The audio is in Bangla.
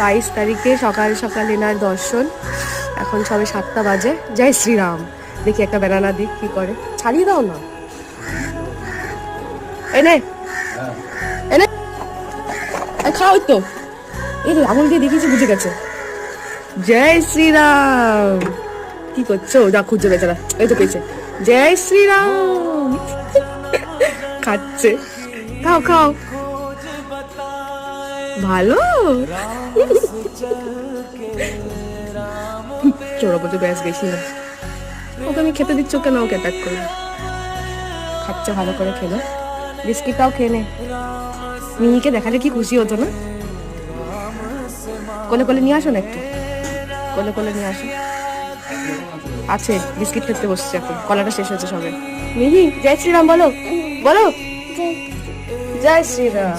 22 তারিখে সকাল সকাল এনার দর্শন। এখন সবে 7টা বাজে। জয় শ্রীরাম। দেখি একটা ব্যানানা দিক কি করে, ছাড়িয়ে দাও না। এনে এনে খাও তো। এই আঙুল দিয়ে দেখিয়েছি, বুঝে গেছে। জয় শ্রীরাম। কি করছো? যা খুঁজছে বেচারা, এই তো পেয়েছে। জয় শ্রীরাম। খাচ্ছে, খাও খাও। ভালো। চোরা বলছে ব্যাস বেশি না। ওকে আমি খেতে দিচ্ছ কেন? ওকে অ্যাটাক করে খাচ্ছে, ভালো করে খেলো। বিস্কিটটাও খেয়ে নে। মিহিকে দেখালে কি খুশি হতো না? কোলে কোলে নিয়ে আসো না একটু, কোলে কোলে নিয়ে আসো। আছে, বিস্কিট খেতে বসছে এখন, কলাটা শেষ হয়েছে সবে। মিহি জয় শ্রীরাম বলো, বলো জয় শ্রীরাম।